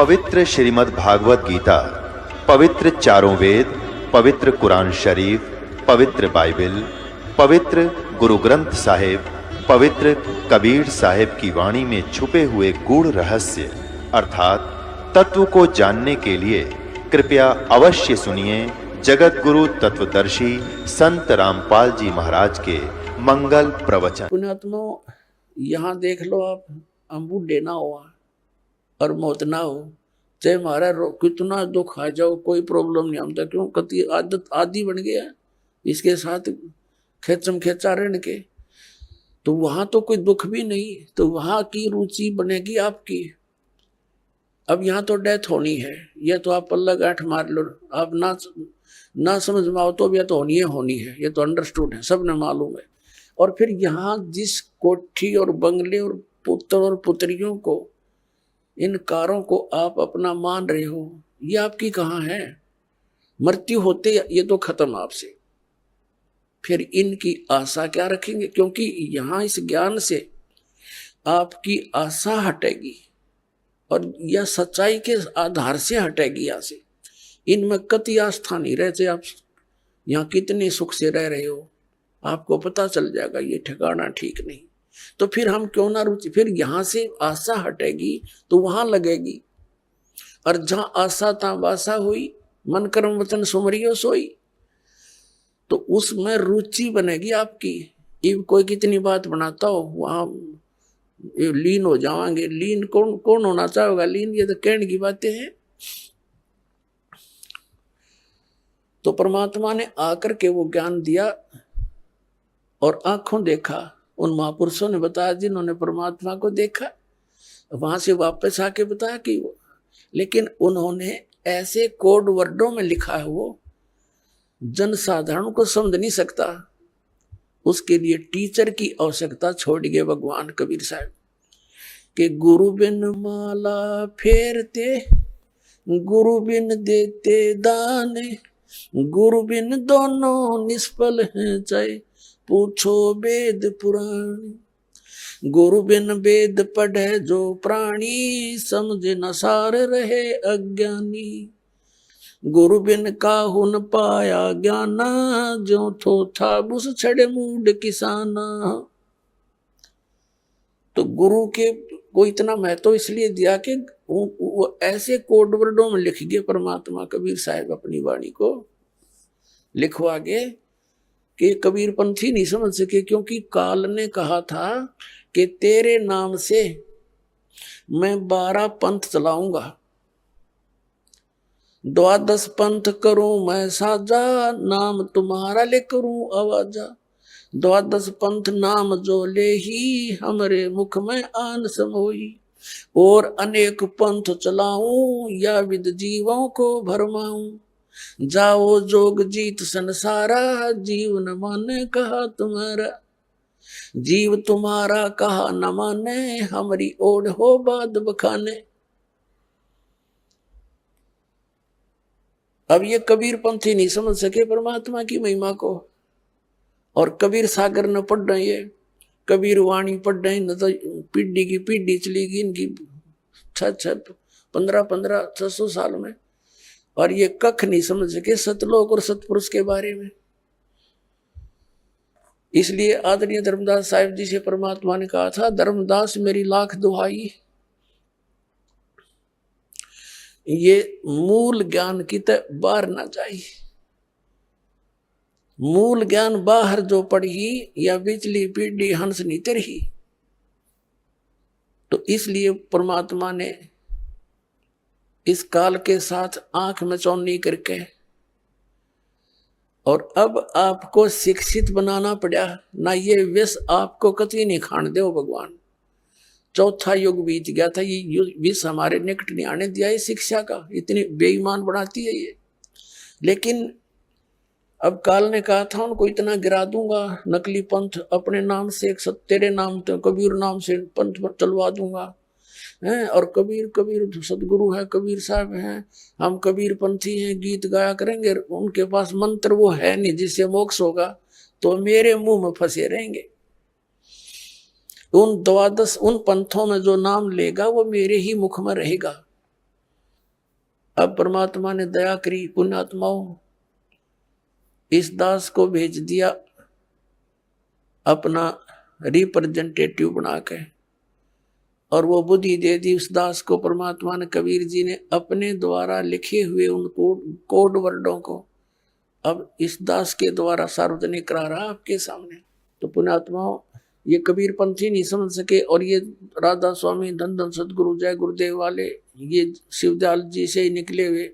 पवित्र श्रीमद् भागवत गीता, पवित्र चारों वेद, पवित्र कुरान शरीफ, पवित्र बाइबल, पवित्र गुरु ग्रंथ साहिब, पवित्र कबीर साहिब की वाणी में छुपे हुए गूढ़ रहस्य अर्थात तत्व को जानने के लिए कृपया अवश्य सुनिए जगत गुरु तत्वदर्शी संत रामपाल जी महाराज के मंगल प्रवचन। पुण्यात्मा, यहाँ देख लो आप, हम बूढ़े ना हुआ और मौत ना हो, चाहे हमारा कितना दुख आ जाओ, कोई प्रॉब्लम नहीं हमता। क्यों? कति आदत आदि बन गया इसके साथ खेचम खेचा रहने के, तो वहां तो कोई दुख भी नहीं, तो वहां की रुचि बनेगी आपकी। अब यहाँ तो डेथ होनी है, यह तो आप पल्ला गांठ मार लो, आप ना समझ में आओ तो भी यह तो होनी है, ये तो अंडरस्टूड है, सबने मालूम है। और फिर यहाँ जिस कोठी और बंगले और पुत्र और पुत्रियों को, इन कारों को आप अपना मान रहे हो, ये आपकी कहाँ है? मृत्यु होते ये तो खत्म आपसे, फिर इनकी आशा क्या रखेंगे? क्योंकि यहाँ इस ज्ञान से आपकी आशा हटेगी और यह सच्चाई के आधार से हटेगी। यहाँ से इनमें कति आस्था नहीं रहते। आप यहाँ कितने सुख से रह रहे हो, आपको पता चल जाएगा ये ठिकाना ठीक नहीं। तो फिर हम क्यों ना रुचि, फिर यहाँ से आशा हटेगी तो वहां लगेगी। और जहां आशा ता वासा हुई, मन कर्म वचन सुमरियो सोई, तो उसमें रुचि बनेगी आपकी। ये कोई कितनी बात बनाता हो, वहां लीन हो जावांगे। लीन कौन होना चाहेगा? लीन ये तो कहने की बातें हैं। तो परमात्मा ने आकर के वो ज्ञान दिया और आंखों देखा। उन महापुरुषों ने बताया जिन्होंने परमात्मा को देखा, वहां से वापस आके बताया कि वो, लेकिन उन्होंने ऐसे कोड वर्डों में लिखा है, वो जनसाधारण को समझ नहीं सकता। उसके लिए टीचर की आवश्यकता छोड़ गए भगवान कबीर साहब के। गुरु बिन माला फेरते, गुरु बिन देते दान, गुरु बिन दोनों निष्फल हैं, चाहे पूछो वेद पुराण। गुरु बिन वेद पढ़े जो प्राणी, समझे न सार रहे अज्ञानी। गुरु बिन काहू न पाया ज्ञाना, जो थो था बुस छड़े मूड किसाना। तो गुरु के को इतना महत्व इसलिए दिया कि वो ऐसे कोड वर्डों में लिख गए परमात्मा कबीर साहब, अपनी वाणी को लिखवा गए कि कबीर पंथी नहीं समझ सके। क्योंकि काल ने कहा था कि तेरे नाम से मैं 12 पंथ चलाऊंगा, 12 पंथ करूं मैं साजा, नाम तुम्हारा ले करूं आवाजा। 12 पंथ नाम जो ले ही, हमरे मुख में आन समोई। और अनेक पंथ चलाऊं, या विद जीवों को भरमाऊं। जाओ जोग जीत संसारा, जीव न माने कहा तुम्हारा। जीव तुम्हारा कहा न माने, हमारी ओढ़ हो बाद बखाने। अब ये कबीर पंथी नहीं समझ सके परमात्मा की महिमा को, और कबीर सागर न पढ़ रहे, ये कबीर वाणी पढ़ रहे, न तो पीढ़ी की पीढ़ी चली गई इनकी 1500 साल में, और ये कख नहीं समझ सके सतलोक और सतपुरुष के बारे में। इसलिए आदरणीय धर्मदास साहिब जी से परमात्मा ने कहा था, धर्मदास मेरी लाख दुहाई, ये मूल ज्ञान की तो बाहर ना जाए। मूल ज्ञान बाहर जो पढ़ी, या बिचली पीढ़ी हंस नहीं तरही। तो इसलिए परमात्मा ने इस काल के साथ आंख में चौनी करके, और अब आपको शिक्षित बनाना पड़ा ना। ये विष आपको कतई नहीं खान दे भगवान। चौथा युग बीत गया था, ये विष हमारे निकट नहीं आने दिया है शिक्षा का। इतनी बेईमान बनाती है ये। लेकिन अब काल ने कहा था उनको इतना गिरा दूंगा, नकली पंथ अपने नाम से, तेरे नाम तो कबीर नाम से पंथ चलवा दूंगा हैं। और कबीर सदगुरु है, कबीर साहब हैं, हम कबीर पंथी हैं, गीत गाया करेंगे। उनके पास मंत्र वो है नहीं जिससे मोक्ष होगा, तो मेरे मुंह में फंसे रहेंगे। उन 12 उन पंथों में जो नाम लेगा वो मेरे ही मुख में रहेगा। अब परमात्मा ने दया करी, पुण्यात्माओं, इस दास को भेज दिया अपना रिप्रेजेंटेटिव बना के, और वो बुद्धि दे दी उस दास को परमात्मा ने, कबीर जी ने अपने द्वारा लिखे हुए उन कोड वर्डों को अब इस दास के द्वारा सार्वजनिक करा रहा आपके सामने। तो पुण्यात्माओं, ये कबीर पंथी नहीं समझ सके, और ये राधा स्वामी, धन धन सदगुरु, जय गुरुदेव वाले, ये शिवदयाल जी से ही निकले हुए,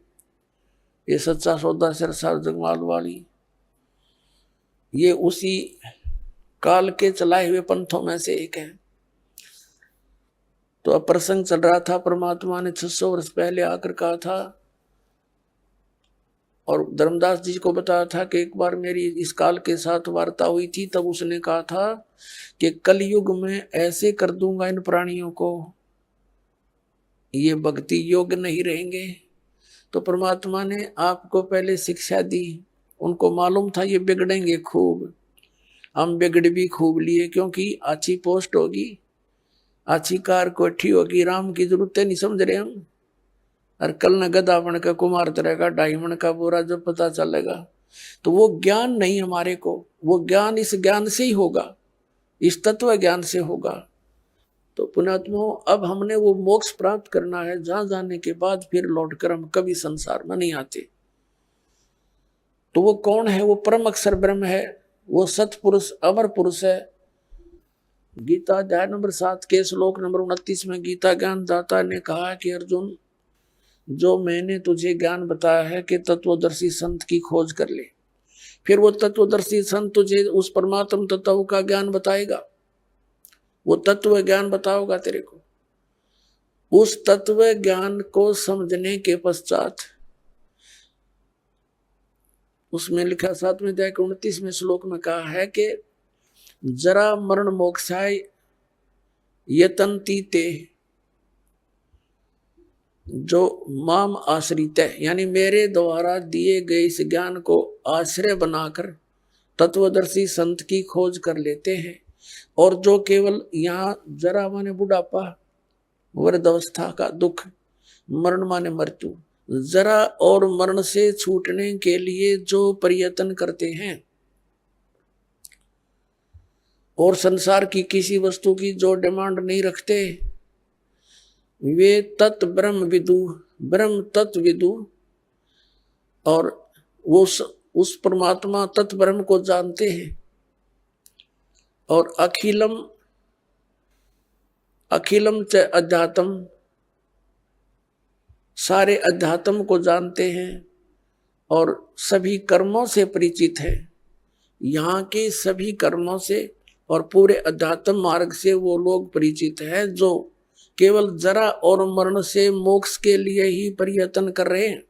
ये सच्चा सौदा सिरसार जगमाल वाली, ये उसी काल के चलाए हुए पंथों में से एक है। तो अब प्रसंग चल रहा था, परमात्मा ने 600 वर्ष पहले आकर कहा था, और धर्मदास जी को बताया था कि एक बार मेरी इस काल के साथ वार्ता हुई थी, तब उसने कहा था कि कलयुग में ऐसे कर दूंगा इन प्राणियों को, ये भक्ति योग्य नहीं रहेंगे। तो परमात्मा ने आपको पहले शिक्षा दी, उनको मालूम था ये बिगड़ेंगे खूब, हम बिगड़ भी खूब लिए, क्योंकि अच्छी पोस्ट होगी, अच्छी कार कोठी होगी, राम की जरूरत नहीं समझ रहे हम, और कल न गधा बन का कुमार रहेगा, डायमंड का बोरा जब पता चलेगा। तो वो ज्ञान नहीं हमारे को, वो ज्ञान इस ज्ञान से ही होगा, इस तत्व ज्ञान से होगा। तो पुण्यात्माओं, अब हमने वो मोक्ष प्राप्त करना है, जहां जाने के बाद फिर लौटकर हम कभी संसार में नहीं आते। तो वो कौन है? वो परम अक्षर ब्रह्म है, वो सतपुरुष, अमर पुरुष है। गीता अध्याय नंबर 7 के श्लोक नंबर 29 में गीता ज्ञान दाता ने कहा कि अर्जुन, जो मैंने तुझे ज्ञान बताया है कि तत्वदर्शी संत की खोज कर ले, फिर वो तत्वदर्शी संत तुझे उस परमात्म तत्व का ज्ञान बताएगा, वो तत्व ज्ञान बताओगा तेरे को। उस तत्व ज्ञान को समझने के पश्चात उसमें लिखा 7वें अध्याय के 29वें श्लोक में कहा है कि जरा मरण मोक्षाय यतन्ति ते, जो माम आश्रित है, यानी मेरे द्वारा दिए गए इस ज्ञान को आश्रय बनाकर तत्वदर्शी संत की खोज कर लेते हैं, और जो केवल यहाँ जरा माने बुढ़ापा, वृद्धावस्था का दुख, मरण माने मृत्यु, जरा और मरण से छूटने के लिए जो प्रयत्न करते हैं, और संसार की किसी वस्तु की जो डिमांड नहीं रखते, वे तत्व ब्रह्म विदु, ब्रह्म तत्व विदु, और वो उस परमात्मा तत्व ब्रह्म को जानते हैं, और अखिलम अखिलम च अध्यात्म, सारे अध्यात्म को जानते हैं, और सभी कर्मों से परिचित है, यहाँ के सभी कर्मों से और पूरे अध्यात्म मार्ग से वो लोग परिचित हैं, जो केवल जरा और मरण से मोक्ष के लिए ही प्रयत्न कर रहे हैं।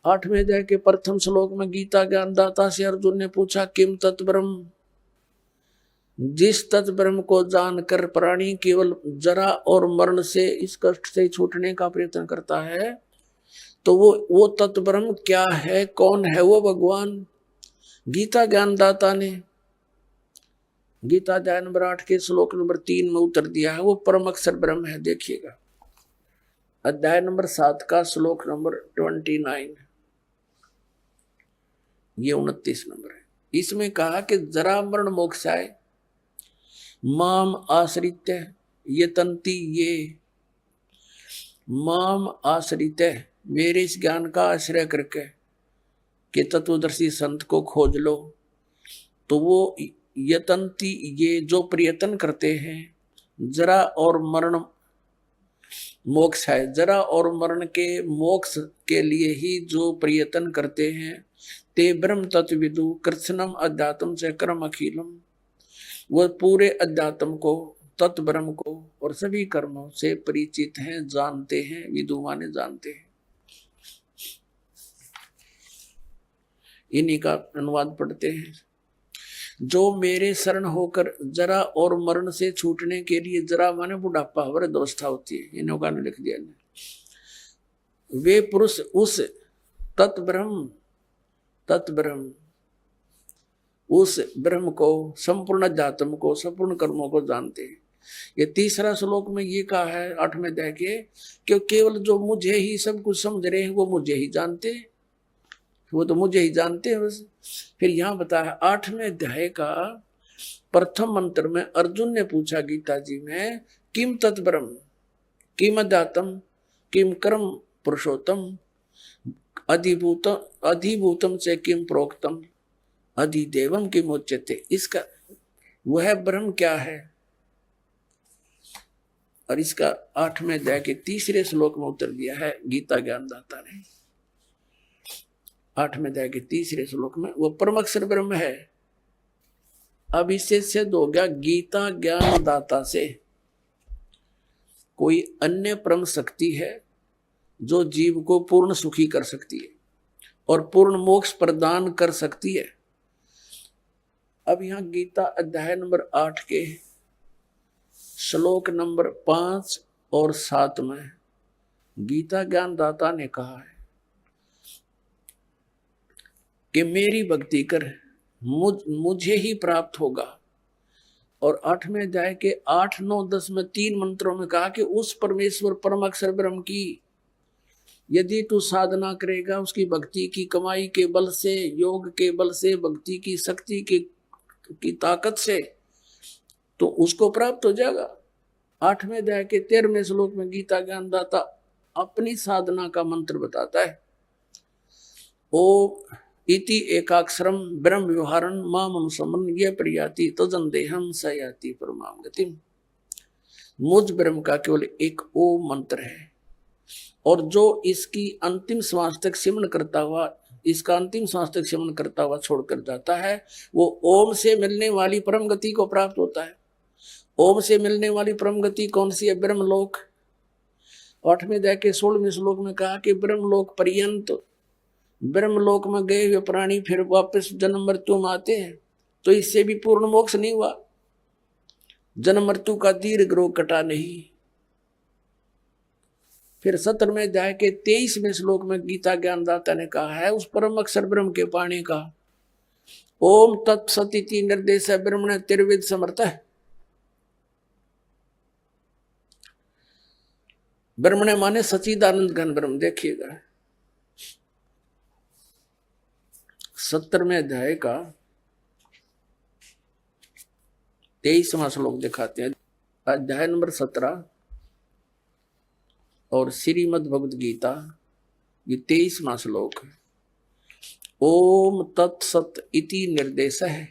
8वें अध्याय के प्रथम श्लोक में गीता ज्ञानदाता से अर्जुन ने पूछा, किम तत्ब्रह्म, जिस तत्ब्रह्म को जानकर प्राणी केवल जरा और मरण से, इस कष्ट से छूटने का प्रयत्न करता है, तो वो तत्ब्रह्म क्या है, कौन है वो भगवान? गीता ज्ञानदाता ने गीता अध्याय नंबर 8 के श्लोक नंबर 3 में उत्तर दिया है, वो परम अक्षर ब्रह्म है। देखिएगा अध्याय नंबर 7 का श्लोक नंबर 29, ये 29 नंबर है। इसमें कहा कि जरा मरण मोक्षाय माम आश्रित यतन्ति, ये माम आश्रित, मेरे इस ज्ञान का आश्रय करके कि तत्वदर्शी संत को खोज लो, तो वो यतन्ति, ये जो प्रयत्न करते हैं, जरा और मरण मोक्ष है, जरा और मरण के मोक्ष के लिए ही जो प्रयत्न करते हैं, ते ब्रह्म तत्विदु कृष्णम अध्यात्म से कर्म अखिलम, वह पूरे अध्यात्म को, तत्व ब्रह्म को और सभी कर्मों से परिचित हैं, जानते हैं, विदु माने जानते हैं। इन्हीं का अनुवाद पढ़ते हैं। जो मेरे शरण होकर जरा और मरण से छूटने के लिए, जरा माने बुढ़ापा, वृद्धावस्था होती है, इन लोगों ने लिख दिया ने, वे पुरुष उस तत्ब्रह्म उस ब्रह्म को, संपूर्ण अध्यात्म को, संपूर्ण कर्मों को जानते हैं। ये तीसरा श्लोक में ये कहा है 8वें अध्याय के, कि केवल जो मुझे ही सब कुछ समझ रहे हैं वो मुझे ही जानते हैं, वो तो मुझे ही जानते हैं बस। फिर यहाँ बताया 8वें अध्याय का प्रथम मंत्र में अर्जुन ने पूछा गीता जी में, किम तत्ब्रह्म किम अध्यात्म किम कर्म पुरुषोत्तम अधिभूतम से किम प्रोक्तम अधिदेवम किम उच्यते। इसका वह ब्रह्म क्या है, और इसका 8वें अध्याय के तीसरे श्लोक में उत्तर दिया है गीता ज्ञानदाता ने। 8वें अध्याय के तीसरे श्लोक में वो परम अक्षर ब्रह्म है। अब इससे सिद्ध हो गया गीता ज्ञानदाता से कोई अन्य परम शक्ति है जो जीव को पूर्ण सुखी कर सकती है और पूर्ण मोक्ष प्रदान कर सकती है। अब यहां गीता अध्याय नंबर 8 के श्लोक नंबर 5 और 7 में गीता ज्ञानदाता ने कहा है कि मेरी भक्ति कर मुझे ही प्राप्त होगा। और 8वें अध्याय के 8, 9, 10 में 3 मंत्रों में कहा कि उस परमेश्वर परम अक्षर ब्रह्म की यदि तू साधना करेगा, उसकी भक्ति की कमाई के बल से, योग के बल से, भक्ति की शक्ति की ताकत से, तो उसको प्राप्त हो जाएगा। 8वें अध्याय के 13वें श्लोक में गीता ज्ञानदाता अपनी साधना का मंत्र बताता है, ओम इति एकाक्षरम ब्रह्म व्यवहारन माम अनुसमन ये प्रयाति तजन देहम स याति परमाम गतिम। मुझ ब्रह्म का केवल एक ओम मंत्र है, और जो इसकी अंतिम श्वास तक सिमरण करता हुआ, इसका अंतिम श्वास तक सिमरण करता हुआ छोड़कर जाता है, वो ओम से मिलने वाली परम गति को प्राप्त होता है। ओम से मिलने वाली परम गति कौन सी है? ब्रह्मलोक। 8वें अध्याय के 16वें श्लोक में कहा कि ब्रह्मलोक पर्यंत, ब्रह्मलोक में गए हुए प्राणी फिर वापस जन्म मृत्यु में आते हैं, तो इससे भी पूर्ण मोक्ष नहीं हुआ, जन्म मृत्यु का दीर्घ रोग कटा नहीं। फिर 17वें अध्याय के 23वें श्लोक में गीता ज्ञानदाता ने कहा है उस परम अक्षर ब्रह्म के पाने का, ओम तत्सदिति निर्देश ब्रह्मण त्रिविद समर्थ है। ब्रह्मण माने सच्चिदानंद घन ब्रह्म। देखिएगा 17वें अध्याय का 23वां श्लोक दिखाते हैं, अध्याय नंबर 17 और श्रीमद् भगवद गीता ये 23वां श्लोक है। ओम तत्सत इति निर्देश है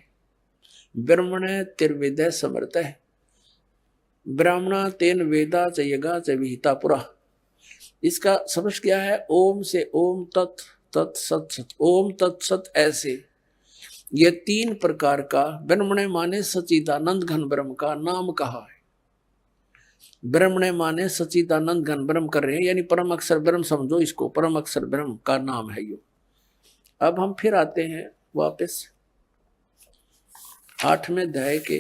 ब्रह्मण त्रिविद समर्थ है ब्राह्मणा तेन वेदा च यगा च विहिता पुरा। इसका समझ क्या है? ओम से ओम तत् तत् सत सत, ओम तत्सत, ऐसे ये 3 प्रकार का ब्रह्मण माने सच्चिदानंद घन ब्रह्म का नाम कहा है। ब्रह्मण माने सच्चिदानंद घन ब्रह्म कर रहे हैं, यानी परम अक्षर ब्रह्म समझो इसको, परम अक्षर ब्रह्म का नाम है यो। अब हम फिर आते हैं वापस 8वें अध्याय के,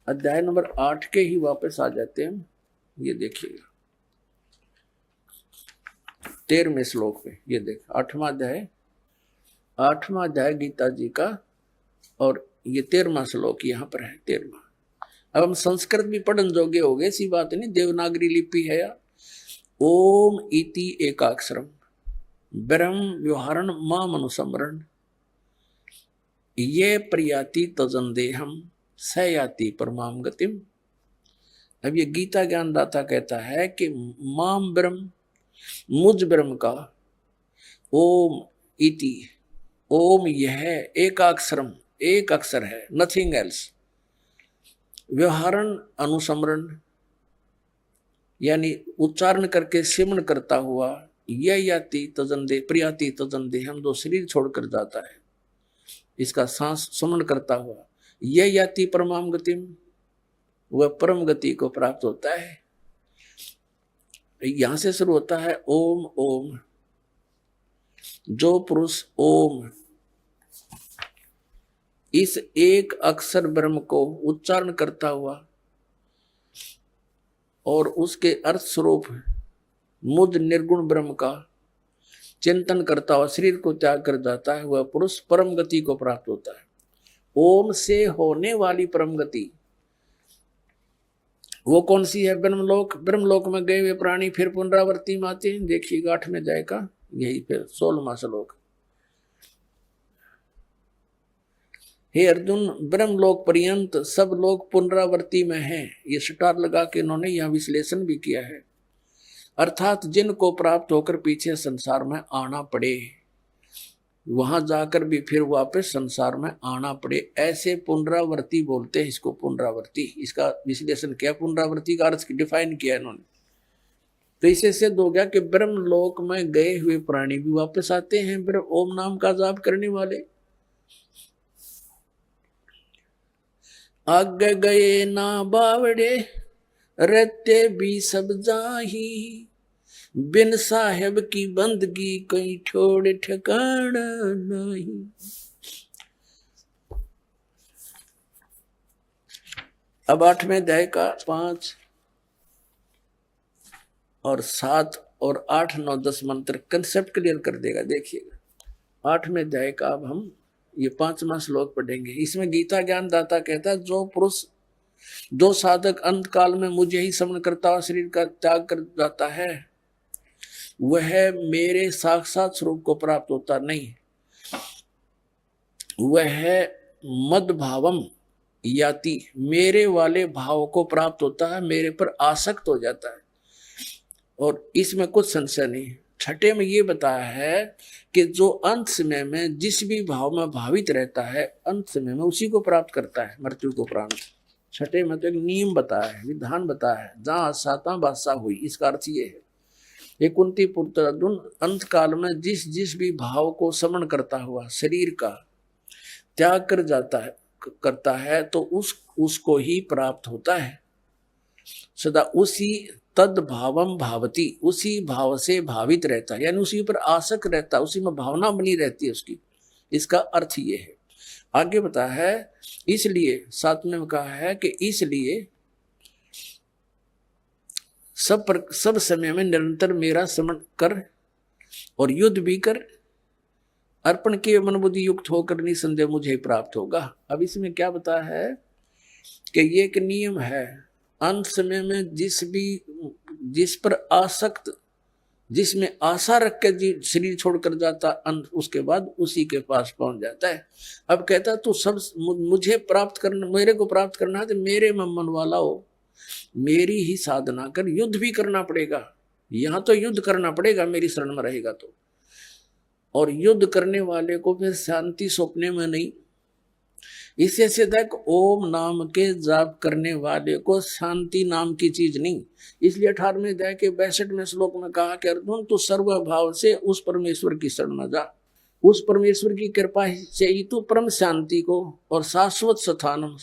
अध्याय नंबर 8 के ही वापस आ जाते हैं। ये देखिएगा 13वें श्लोक में, ये देख 8वां अध्याय गीता जी का, और ये 13वां श्लोक यहाँ पर है 13वां। अब हम संस्कृत भी पढ़न जोगे हो गए, ऐसी बात नहीं, देवनागरी लिपि है या। ओम इति एकाक्षरम ब्रह्म व्यवहारण माम अनुसमरण ये प्रयाति तजन देहम स याति परमाम गतिम। अब ये गीता ज्ञानदाता कहता है कि माम ब्रह्म, मुझ ब्रह्म का, ओम इति, ओम यह एकाक्षरम, एक अक्षर है, नथिंग एल्स, व्यवहारण अनुसमरण यानी उच्चारण करके सिमरण करता हुआ, यह याति तजन दे प्रियाति तजन दे, हम दो शरीर छोड़कर जाता है, इसका सांस सुमरण करता हुआ, यह याति परमाम गतिम, वह परम गति को प्राप्त होता है। यहां से शुरू होता है ओम ओम। जो पुरुष ओम इस एक अक्षर ब्रह्म को उच्चारण करता हुआ और उसके अर्थ स्वरूप मुद निर्गुण ब्रह्म का चिंतन करता हुआ शरीर को त्याग कर जाता है, वह पुरुष परम गति को प्राप्त होता है। ओम से होने वाली परम गति वो कौन सी है? ब्रह्मलोक। ब्रह्मलोक में गए हुए प्राणी फिर पुनरावृत्ति में आते हैं। देखिएगा 8वें अध्याय का यही फिर 16वां श्लोक। हे अर्जुन, ब्रह्मलोक पर्यंत सब लोग पुनरावृत्ति में हैं। ये स्टार लगा के इन्होंने यह विश्लेषण भी किया है। अर्थात जिनको प्राप्त होकर पीछे संसार में आना पड़े, वहां जाकर भी फिर वापस संसार में आना पड़े, ऐसे पुनरावृत्ति बोलते हैं इसको। पुनरावृत्ति, इसका विश्लेषण किया, पुनरावृत्ति का अर्थ डिफाइन किया इन्होंने। तो इसे सिद्ध हो गया कि ब्रह्मलोक में गए हुए प्राणी भी वापस आते हैं, फिर ओम नाम का जाप करने वाले। आगे गए ना बावड़े, रहते भी सब जाही, बिन साहेब की बंदगी कहीं छोड़ ठिकाना नहीं। अब 8वें अध्याय का 5 और 7 और 8, 9, 10 मंत्र कंसेप्ट क्लियर कर देगा। देखिएगा 8वें अध्याय का अब हम ये 5वां श्लोक पढ़ेंगे। इसमें गीता ज्ञान दाता कहता है, जो पुरुष, जो साधक अंत काल में मुझे ही स्मरण करता हुआ शरीर का त्याग कर जाता है, वह मेरे साक्षात स्वरूप को प्राप्त होता नहीं, वह मद भावम याति, मेरे वाले भाव को प्राप्त होता है, मेरे पर आसक्त हो जाता है। और इसमें कुछ संशय नहीं। 6 में ये बताया है कि जो अंत समय में जिस भी भाव में भावित रहता है, अंत समय में उसी को प्राप्त करता है मृत्यु को उपरांत। 6 में तो एक नियम बताया है, विधान बताया है, जहां आसाता बादशाह हुई। इसका अर्थ ये है, ये कुंती पुत्र अर्जुन, अंत काल में जिस जिस भी भाव को समन करता हुआ शरीर का त्याग कर जाता है, करता है, तो उसको ही प्राप्त होता है। सदा उसी तद भावम भावती, उसी भाव से भावित रहता है, यानी उसी पर आसक्त रहता है, उसी में भावना बनी रहती है उसकी। इसका अर्थ ये है। आगे बताया है, इसलिए 7वें में कहा है कि इसलिए सब समय में निरंतर मेरा स्मरण कर और युद्ध भी कर, अर्पण के मन बुद्धि युक्त होकर निसंदेह मुझे ही प्राप्त होगा। अब इसमें क्या बताया है कि ये एक नियम है, अंत समय में जिस पर आसक्त, जिसमें आशा रख के शरीर छोड़कर जाता, अंत उसके बाद उसी के पास पहुंच जाता है। अब कहता तू सब मुझे प्राप्त करना, मेरे को प्राप्त करना है तो मेरे में मन वाला हो, मेरी ही साधना कर, युद्ध भी करना पड़ेगा। यहां तो युद्ध करना पड़ेगा मेरी शरण में रहेगा तो। और युद्ध करने वाले को फिर शांति सौंपने में नहीं। इससे सीधा ओम नाम के जाप करने वाले को शांति नाम की चीज नहीं। इसलिए 18वें अध्याय के 62वें श्लोक में कहा कि अर्जुन तू सर्वभाव से उस परमेश्वर की शरण में जा, उस परमेश्वर की कृपा से ही तू परम शांति को और शाश्वत स्थान,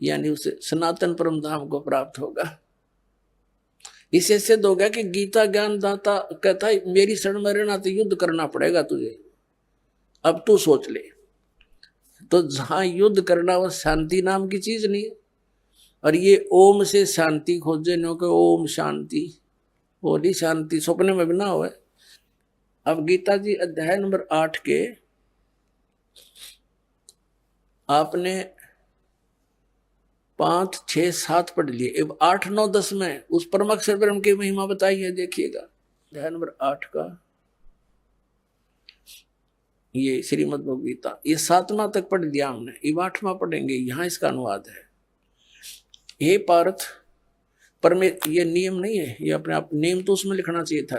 यानी उसे सनातन परम धाम को प्राप्त होगा। इससे सिद्ध हो गया कि गीता ज्ञान दाता कहता है मेरी शरण में रहना तो युद्ध करना पड़ेगा तुझे। अब तू सोच ले, तो जहां युद्ध करना वो शांति नाम की चीज नहीं है। और ये ओम से शांति खोजे नो के ओम शांति, बोली शांति सपने में भी ना हो। अब गीता जी अध्याय नंबर 8 के आपने 5, 6, 7 पढ़ लिए। अब 8, 9, 10 में उस परम अक्षर ब्रह्म की महिमा बताई है। देखिएगा अध्याय नंबर 8 का ये श्रीमद् भगवद गीता, ये 7वां तक पढ़ दिया हमने, ये 8वां पढ़ेंगे। यहां इसका अनुवाद है। हे पार्थ, ये नियम नहीं है, ये अपने आप नियम तो उसमें लिखना चाहिए था।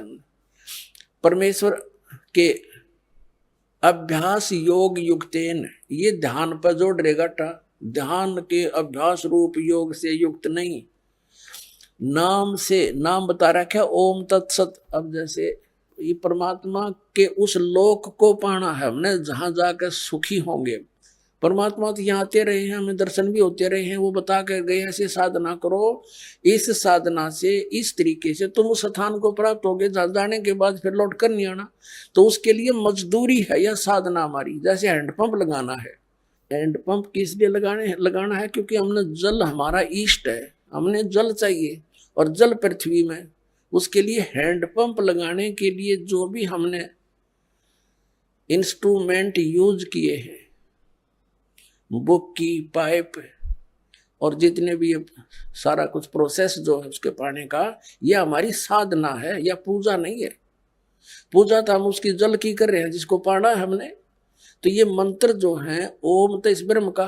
परमेश्वर के अभ्यास योग युक्तेन, ये ध्यान पर जोड़ रहेगा टा, ध्यान के अभ्यास रूप योग से युक्त नहीं, नाम से, नाम बता रखा है ओम तत्सत। अब जैसे ये परमात्मा के उस लोक को पाना है हमने, जहां जाकर सुखी होंगे। परमात्मा तो यहाँ आते रहे हैं, हमें दर्शन भी होते रहे हैं, वो बता कर गए ऐसे साधना करो, इस साधना से इस तरीके से तुम उस स्थान को प्राप्त होगे, जाने के बाद फिर लौट कर नहीं आना। तो उसके लिए मजदूरी है या साधना हमारी। जैसे हैंडपंप लगाना है, हैंडपंप किस लिए लगाना है? क्योंकि हमने जल, हमारा इष्ट है, हमने जल चाहिए और जल पृथ्वी में, उसके लिए हैंडपंप लगाने के लिए जो भी हमने इंस्ट्रूमेंट यूज किए हैं, बुक की, पाइप और जितने भी ये सारा कुछ प्रोसेस जो है उसके पाने का, ये हमारी साधना है या पूजा नहीं है। पूजा तो हम उसकी जल की कर रहे हैं जिसको पाना है हमने। तो ये मंत्र जो है ओम तो इस ब्रह्म का,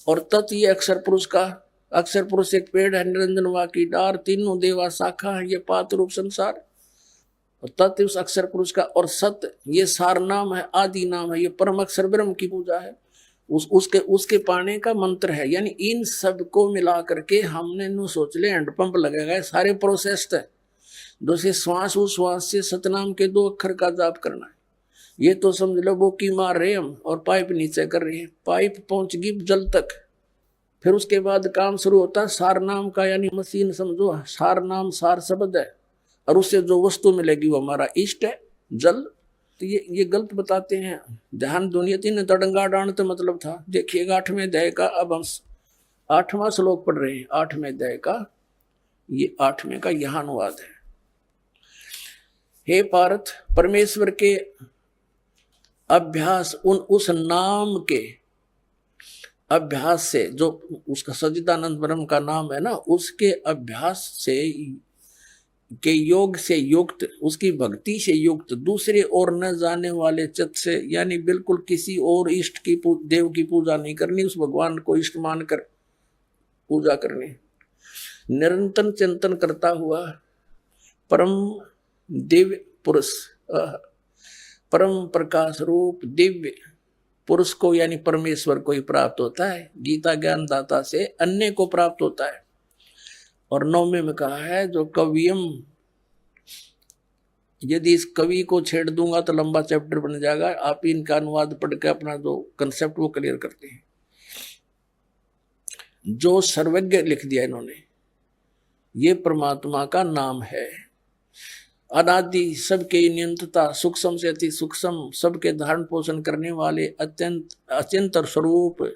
और तत् ये अक्षर पुरुष का। अक्षर पुरुष एक पेड़ है, निरंजन वा की डार, तीनों देवा शाखा है, ये पात रूप संसार। और तत् उस अक्षर पुरुष का, और सत ये सार नाम है, आदि नाम है, ये परम अक्षर ब्रह्म की पूजा है। उसके पाने का मंत्र है। यानी इन सब को मिला करके हमने नु सोच ले हैंडपंप लगेगा, सारे प्रोसेस है। दूसरे श्वास उस श्वास से सतनाम के 2 अक्षर का जाप करना है। ये तो समझ लो वो की मार रहे हम और पाइप नीचे कर रहे हैं, पाइप पहुंच गई जल तक। फिर उसके बाद काम शुरू होता है सार नाम का, यानी मशीन समझो, सार नाम सार शब्द है, और उससे जो वस्तु मिलेगी वो हमारा इष्ट है, जल। तो ये गलत बताते हैं। ध्यान दुनिया तीन तड़ंगा डाण तो मतलब था। देखिएगा 8वें अध्याय का, अब हम 8वां श्लोक पढ़ रहे हैं। 8वें अध्याय का ये 8वें का यह अनुवाद है। हे पार्थ, परमेश्वर के अभ्यास उस नाम के अभ्यास से, जो उसका सच्चिदानंद ब्रह्म का नाम है ना, उसके अभ्यास से के योग से युक्त, उसकी भक्ति से युक्त, दूसरे और न जाने वाले चित्त से, यानी बिल्कुल किसी और इष्ट की देव की पूजा नहीं करनी, उस भगवान को इष्ट मानकर पूजा करनी। निरंतर चिंतन करता हुआ परम दिव्य पुरुष, परम प्रकाश रूप दिव्य पुरुष को, यानी परमेश्वर को ही प्राप्त होता है। गीता ज्ञान दाता से अन्य को प्राप्त होता है। और 9वें में कहा है जो कवियम, यदि इस कवि को छेड़ दूंगा तो लंबा चैप्टर बन जाएगा, आप इनका अनुवाद पढ़ के अपना जो कंसेप्ट वो क्लियर करते हैं। जो सर्वज्ञ लिख दिया इन्होंने, ये परमात्मा का नाम है। अनादि, सबके नियंत्रता, सूक्ष्म से अति सूक्ष्म, सबके धारण पोषण करने वाले, अत्यंत अचिंत स्वरूप,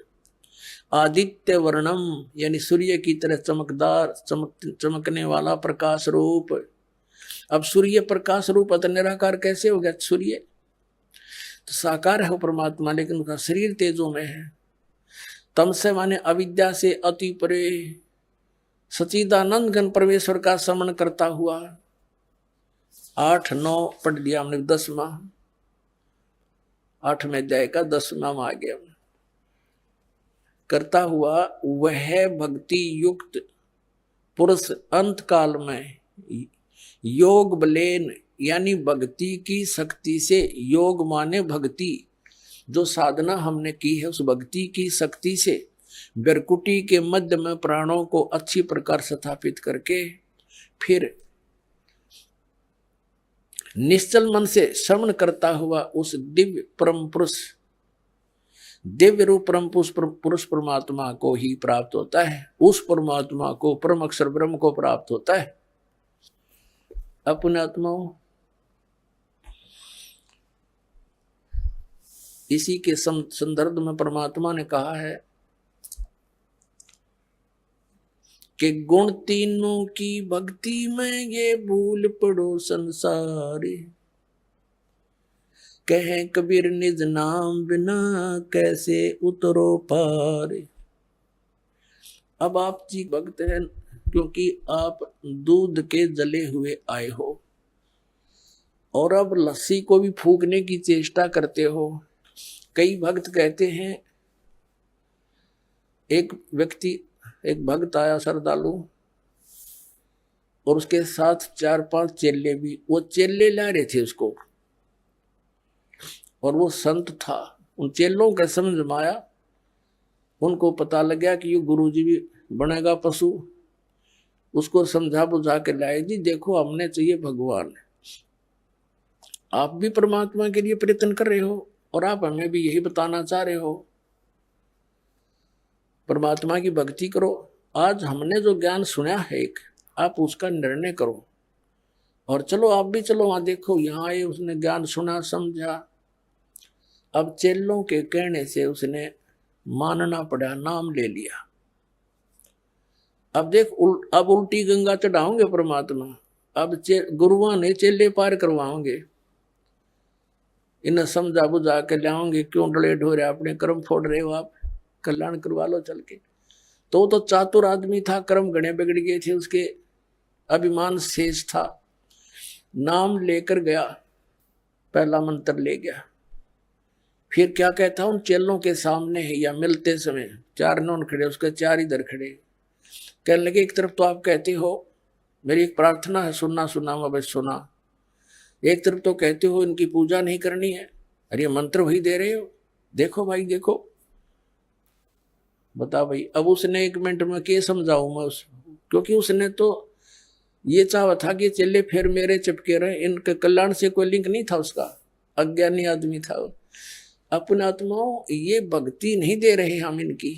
आदित्य वर्णम, यानी सूर्य की तरह चमकदार, चमकने वाला प्रकाश रूप। अब सूर्य प्रकाश रूप अतः निराकार कैसे हो गया? सूर्य तो साकार है वो परमात्मा, लेकिन उसका शरीर तेजों में है। तम से माने अविद्या से अति परे, सचिदानंद घन परमेश्वर का समन करता हुआ। 8, 9 पढ़ लिया हमने। 10वां 8वें अध्याय का 10वां आ गया। करता हुआ वह भक्ति युक्त पुरुष अंत काल में योग बलेन, यानी भक्ति की शक्ति से, योग माने भक्ति, जो साधना हमने की है उस भक्ति की शक्ति से बिरकुटी के मध्य में प्राणों को अच्छी प्रकार स्थापित करके, फिर निश्चल मन से श्रवण करता हुआ उस दिव्य परम पुरुष, दिव्य रूप परम पुरुष परमात्मा को ही प्राप्त होता है। उस परमात्मा को, परम अक्षर ब्रह्म को प्राप्त होता है। अपने आत्माओं, इसी के संदर्भ में परमात्मा ने कहा है कि गुण तीनों की भक्ति में ये भूल पड़ो संसारी, कहे कबीर निज नाम बिना कैसे उतरो पार। अब आप जी भक्त हैं क्योंकि आप दूध के जले हुए आए हो और अब लस्सी को भी फूकने की चेष्टा करते हो। कई भक्त कहते हैं, एक भक्त आया श्रद्धालु और उसके साथ 4-5 चेले भी, वो चेले ला रहे थे उसको और वो संत था। उन चेलों का समझ में आया, उनको पता लग गया कि ये गुरुजी भी बनेगा पशु। उसको समझा बुझा के लाए, जी देखो हमने चाहिए भगवान, आप भी परमात्मा के लिए प्रयत्न कर रहे हो और आप हमें भी यही बताना चाह रहे हो, परमात्मा की भक्ति करो। आज हमने जो ज्ञान सुना है एक, आप उसका निर्णय करो और चलो, आप भी चलो वहां देखो, यहाँ आए, उसने ज्ञान सुना समझा। अब चेलों के कहने से उसने मानना पड़ा, नाम ले लिया। अब देख, अब उल्टी गंगा चढ़ाओगे परमात्मा। अब गुरुओं ने चेले पार करवाओगे, इन्हें समझा बुझा के लाओगे। क्यों डले ढोरे अपने कर्म फोड़ रहे हो, आप कल्याण करवा लो चल के। तो चातुर आदमी था, कर्म गणे बिगड़ गए थे, उसके अभिमान शेष था। नाम लेकर गया, पहला मंत्र ले गया, फिर क्या कहता उन चेलों के सामने है या मिलते समय, चार नौन खड़े, उसके चार इधर खड़े, कहने लगे एक तरफ तो आप कहते हो मेरी एक प्रार्थना है, सुनना सुना मैं बस सुना, एक तरफ तो कहते हो इनकी पूजा नहीं करनी है, अरे ये मंत्र वही दे रहे हो, देखो भाई देखो। बता भाई, अब उसने 1 मिनट में क्या समझाऊं मैं क्योंकि उसने तो ये चाहा था कि चले फिर मेरे चिपके रहे, इनके कल्याण से कोई लिंक नहीं था उसका, अज्ञानी आदमी था। अपने आत्माओं ये भक्ति नहीं दे रहे हम इनकी।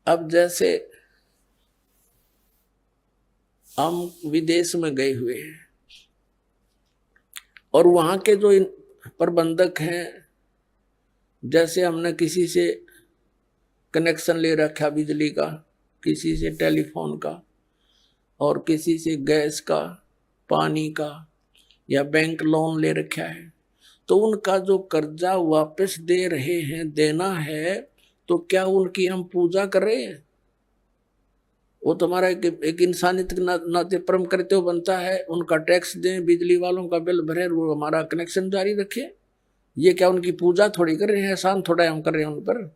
अब जैसे हम विदेश में गए हुए हैं और वहां के जो प्रबंधक हैं, जैसे हमने किसी से कनेक्शन ले रखा बिजली का, किसी से टेलीफोन का और किसी से गैस का, पानी का, या बैंक लोन ले रखा है, तो उनका जो कर्जा वापस दे रहे हैं, देना है, तो क्या उनकी हम पूजा कर रहे हैं? वो तुम्हारा एक इंसानियत के नाते परम करते हो बनता है, उनका टैक्स दें, बिजली वालों का बिल भरे, वो हमारा कनेक्शन जारी रखे। ये क्या उनकी पूजा थोड़ी कर रहे हैं, एहसान थोड़ा हम कर रहे हैं उन पर।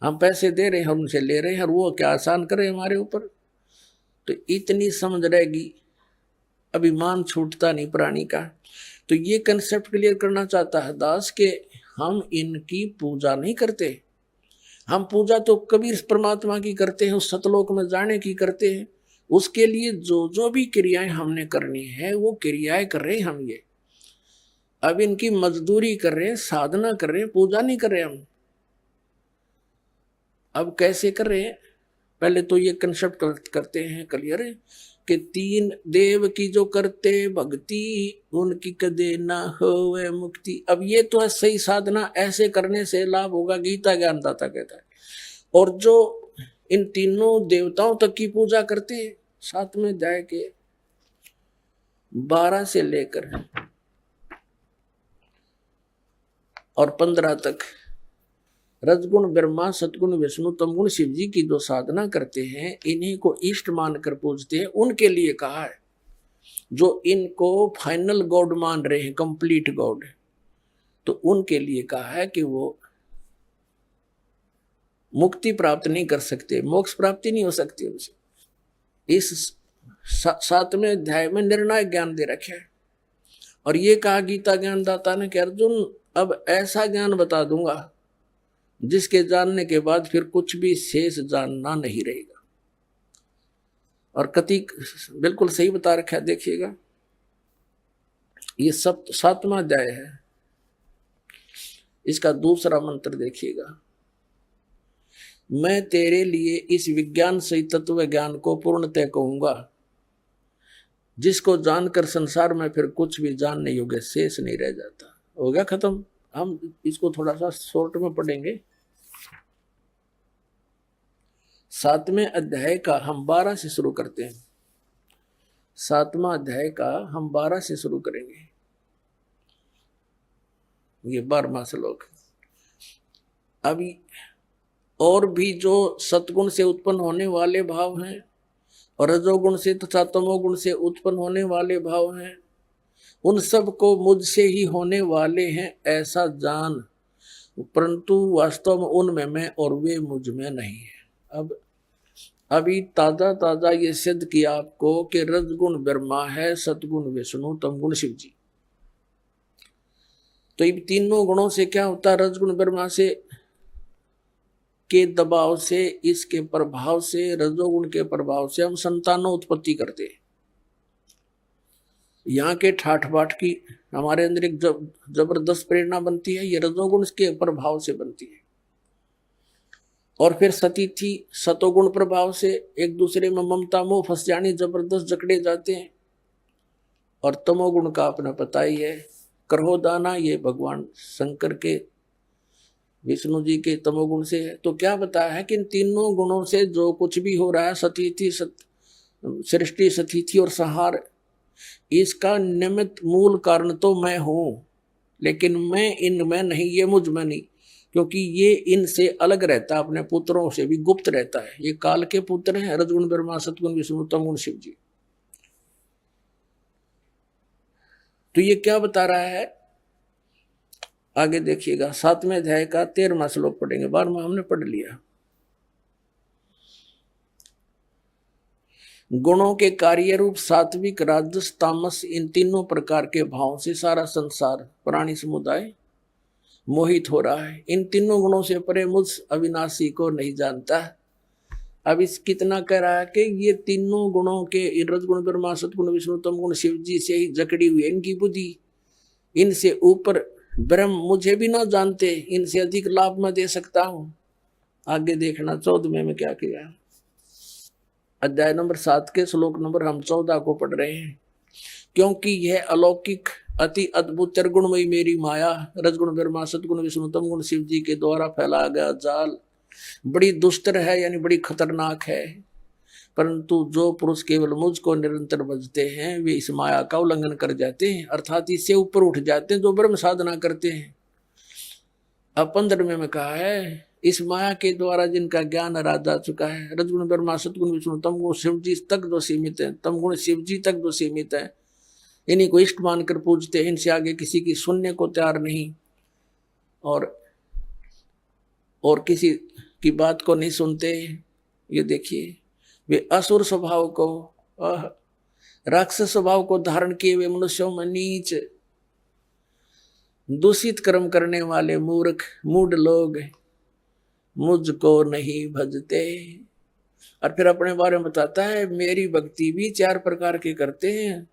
हम पैसे दे रहे हैं, उनसे ले रहे हैं, और वो क्या आसान कर रहे हैं हमारे ऊपर। तो इतनी समझ रहेगी, अभिमान छूटता नहीं प्राणी का। तो ये कंसेप्ट क्लियर करना चाहता है दास के हम इनकी पूजा नहीं करते, हम पूजा तो कबीर परमात्मा की करते हैं, उस सतलोक में जाने की करते हैं। उसके लिए जो जो भी क्रियाएं हमने करनी है वो क्रियाएं कर रहे हैं हम। ये अब इनकी मजदूरी कर रहे हैं, साधना कर रहे हैं, पूजा नहीं कर रहे हम। अब कैसे कर रहे हैं? पहले तो ये कंसेप्ट करते हैं क्लियर कि 3 देव की जो करते भक्ति उनकी कदे ना होवे मुक्ति। अब ये तो है सही साधना, ऐसे करने से लाभ होगा, गीता ज्ञानदाता कहता है। और जो इन तीनों देवताओं तक की पूजा करते हैं, 7वें अध्याय के 12 से लेकर और 15 तक रजगुण ब्रह्मा, सतगुण विष्णु, तमगुण शिव जी की जो साधना करते हैं, इन्हीं को इष्ट मानकर पूजते हैं, उनके लिए कहा है। जो इनको फाइनल गॉड मान रहे हैं, कंप्लीट गॉड, तो उनके लिए कहा है कि वो मुक्ति प्राप्त नहीं कर सकते, मोक्ष प्राप्ति नहीं हो सकती उनसे। इस 7वें अध्याय में निर्णायक ज्ञान दे रखे है। और ये कहा गीता ज्ञानदाता ने कि अर्जुन अब ऐसा ज्ञान बता दूंगा जिसके जानने के बाद फिर कुछ भी शेष जानना नहीं रहेगा। और कति बिल्कुल सही बता रखा है, देखिएगा ये 7वां अध्याय है, इसका दूसरा मंत्र देखिएगा। मैं तेरे लिए इस विज्ञान सहित तत्व ज्ञान को पूर्णतः कहूंगा, जिसको जानकर संसार में फिर कुछ भी जानने योग्य शेष नहीं रह जाता। हो गया खत्म। हम इसको थोड़ा सा शॉर्ट में पढ़ेंगे। 7वें अध्याय का हम 12 से शुरू करते हैं। 7वां अध्याय का हम 12 से शुरू करेंगे। ये 12वां श्लोक। अभी और भी जो सतगुण से उत्पन्न होने वाले भाव हैं और रजोगुण से तथा तमोगुण से उत्पन्न होने वाले भाव हैं, उन सब को मुझसे ही होने वाले हैं ऐसा जान, परंतु वास्तव में उनमें मैं और वे मुझ में नहीं है। अब अभी ताजा ये सिद्ध किया आपको कि रजगुण ब्रह्मा है, सतगुण विष्णु, तमगुण शिव जी। तो इन तीनों गुणों से क्या होता है? रजगुण ब्रह्मा से के दबाव से, इसके प्रभाव से, रजोगुण के प्रभाव से हम संतानों उत्पत्ति करते हैं। यहाँ के ठाठ बाट की हमारे अंदर एक जबरदस्त प्रेरणा बनती है, ये रजोगुण के प्रभाव से बनती है। और फिर सतीथि सतोगुण प्रभाव से एक दूसरे में ममता मोह फंस जाने, जबरदस्त जकड़े जाते हैं। और तमोगुण का अपना पता ही है, क्रोधाना, ये भगवान शंकर के विष्णु जी के तमोगुण से है। तो क्या बताया है कि इन तीनों गुणों से जो कुछ भी हो रहा है, सतीथि सृष्टि, सतीथि और संहार, इसका निमित्त मूल कारण तो मैं हूं, लेकिन मैं इनमें नहीं, ये मुझ में नहीं। क्योंकि ये इनसे अलग रहता है, अपने पुत्रों से भी गुप्त रहता है। ये काल के पुत्र हैं, रजगुण ब्रह्मा सतगुण विष्णु तमगुण शिव जी। तो ये क्या बता रहा है, आगे देखिएगा 7वें अध्याय का 13वां श्लोक पढ़ेंगे, 12वां हमने पढ़ लिया। गुणों के कार्य रूप सात्विक राजस तामस इन तीनों प्रकार के भावों से सारा संसार प्राणी समुदाय मोहित हो रहा है। इन तीनों गुणों से परे मुझ अविनाशी को नहीं जानता। अब इस कितना कह रहा है कि ये तीनों गुणों के रजगुण ब्रह्मा सतगुण विष्णु तमगुण शिव जी से ही जकड़ी हुई है इनकी बुद्धि। इनसे ऊपर ब्रह्म मुझे भी ना जानते, इनसे अधिक लाभ मैं दे सकता हूं। आगे देखना 14वें में क्या किया। अध्याय नंबर 7 के श्लोक नंबर हम 14 को पढ़ रहे हैं। क्योंकि यह अलौकिक अति अद्भुत त्रिगुणमयी मेरी माया रजगुण ब्रह्मा सतगुण विष्णु तमगुण शिव जी के द्वारा फैलाया गया जाल बड़ी दुस्तर है, यानी बड़ी खतरनाक है। परंतु जो पुरुष केवल मुझको निरंतर भजते हैं वे इस माया का उल्लंघन कर जाते हैं, अर्थात इससे ऊपर उठ जाते हैं जो ब्रह्म साधना करते हैं। अब 15वें में कहा है, इस माया के द्वारा जिनका ज्ञान हरा जा चुका है, रजगुण ब्रह्मा सतगुण विष्णु तमगुण शिव जी तक जो सीमित है, तमगुण शिव जी तक जो सीमित है, इन्हीं को इष्ट मानकर पूजते हैं, इनसे आगे किसी की सुनने को तैयार नहीं और किसी की बात को नहीं सुनते। ये देखिए, वे असुर स्वभाव को राक्षस स्वभाव को धारण किए वे मनुष्यों में नीच दूषित कर्म करने वाले मूर्ख मूढ़ लोग मुझको नहीं भजते। और फिर अपने बारे में बताता है, मेरी भक्ति भी 4 प्रकार के करते हैं।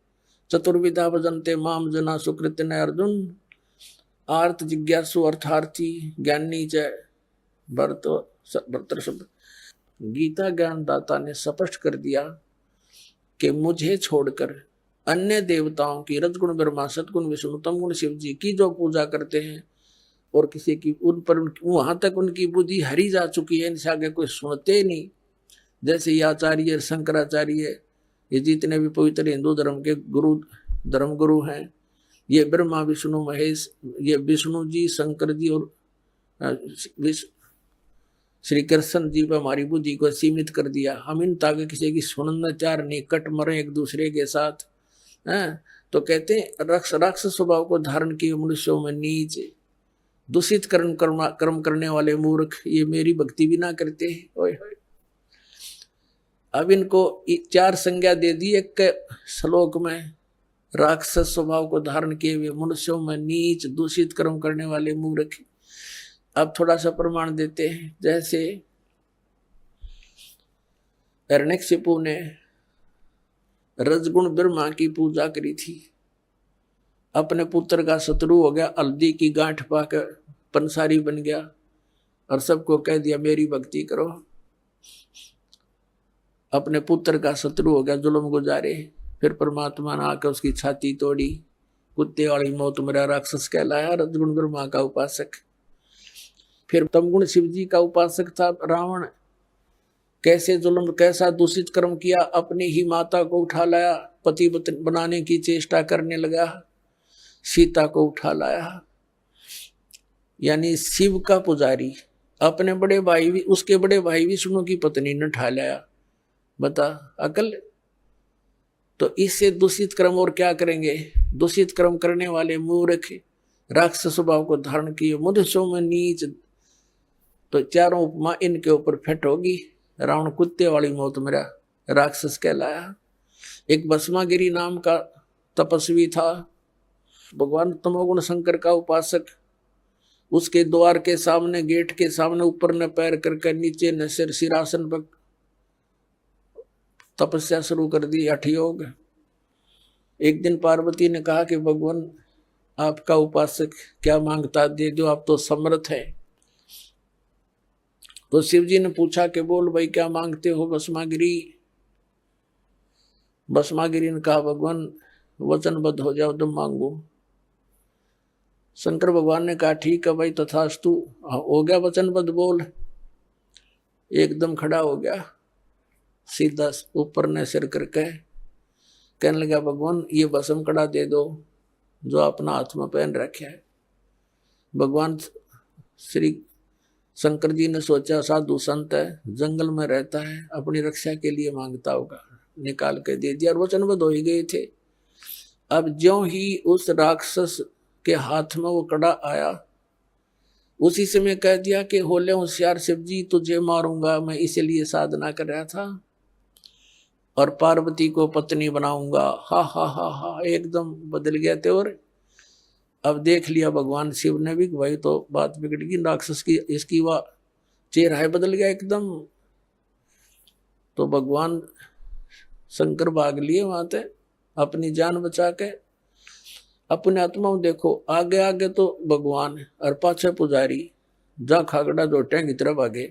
चतुर्विधा भजन्ते माम जना सुकृत न अर्जुन, आर्त जिज्ञासु अर्थार्थी ज्ञानी च भर्तृ शब्द। गीता ज्ञानदाता ने स्पष्ट कर दिया कि मुझे छोड़कर अन्य देवताओं की रजगुण ब्रह्मा सतगुण विष्णु तमगुण शिव जी की जो पूजा करते हैं और किसी की उन पर वहां तक उनकी बुद्धि हरी जा चुकी है, इनसे आगे कोई सुनते नहीं। जैसे ये आचार्य शंकराचार्य, ये जितने भी पवित्र हिंदू धर्म के धर्म गुरु हैं, ये ब्रह्मा विष्णु महेश, ये विष्णु जी शंकर जी और श्री कृष्ण जी पर हमारी बुद्धि को सीमित कर दिया। हम इन ताकि किसी की सुनना चार नहीं, कट मरे एक दूसरे के साथ हैं। तो कहते हैं राक्षस स्वभाव को धारण किए मनुष्यों में नीच दूषित कर्म करने वाले मूर्ख ये मेरी भक्ति भी ना करते हैं। ओए होए, अब इनको 4 संज्ञा दे दी एक श्लोक में। राक्षस स्वभाव को धारण किए हुए मनुष्यों में नीच दूषित कर्म करने वाले मूर्ख। अब थोड़ा सा प्रमाण देते हैं। जैसे हिरण्यकशिपु ने रजगुण ब्रह्मा की पूजा करी थी, अपने पुत्र का शत्रु हो गया, हल्दी की गांठ पाकर पंसारी बन गया और सबको कह दिया मेरी भक्ति करो। अपने पुत्र का शत्रु हो गया, जुल्म गुजारे। फिर परमात्मा ने आकर उसकी छाती तोड़ी, कुत्ते वाली मौत मेरा राक्षस कहलाया रजगुण ब्रह्मा का उपासक। फिर तमगुण शिव जी का उपासक था रावण, कैसे जुल्म कैसा दूषित कर्म किया, अपनी ही माता को उठा लाया, पति बनाने की चेष्टा करने लगा, सीता को उठा लाया। यानी शिव का पुजारी अपने बड़े भाई भी, उसके बड़े भाई विष्णु की पत्नी ने उठा लाया। बता अकल। तो इससे दूषित कर्म और क्या करेंगे। दूषित कर्म करने वाले मूर्ख राक्षस स्वभाव को धारण किए मनुष्यों में नीच। तो चारों उपमा इनके ऊपर फिट होगी। रावण कुत्ते वाली मौत मेरा राक्षस कहलाया। एक भस्मागिरी नाम का तपस्वी था, भगवान तमोगुण शंकर का उपासक। उसके द्वार के सामने, गेट के सामने ऊपर न पैर करके नीचे न सिर, सिरासन पर तपस्या शुरू कर दी, हठ योग। एक दिन पार्वती ने कहा कि भगवान आपका उपासक क्या मांगता दे दो, आप तो समर्थ है। तो शिव जी ने पूछा कि बोल भाई क्या मांगते हो भस्मागिरी। भस्मागिरी ने कहा भगवान वचनबद्ध हो जाओ तो मांगो। शंकर भगवान ने कहा ठीक है भाई तथास्तु, हो गया वचनबद्ध, बोल। एकदम खड़ा हो गया, सीधा ऊपर ने सिर करके कहने लगा भगवान ये भस्म कड़ा दे दो जो अपना हाथ में पहन रखे है। भगवान श्री शंकर जी ने सोचा साधु संत है, जंगल में रहता है, अपनी रक्षा के लिए मांगता होगा, निकाल के दे दिया और वचनबद्ध हो ही गए थे। अब ज्यों ही उस राक्षस के हाथ में वो कड़ा आया, उसी समय कह दिया कि होले होशियार शिव जी, तुझे मारूंगा, मैं इसीलिए साधना कर रहा था और पार्वती को पत्नी बनाऊंगा। हा हा हा हा, एकदम बदल गया थे। और अब देख लिया भगवान शिव ने भी, भाई तो बात बिगड़ गई, राक्षस की इसकी वह चेहरा बदल गया एकदम। तो भगवान शंकर भाग लिए वहां से अपनी जान बचा के। अपने आत्मा में देखो, आगे आगे तो भगवान और पाछे पुजारी, जा खागड़ा जोटे की तरफ आगे।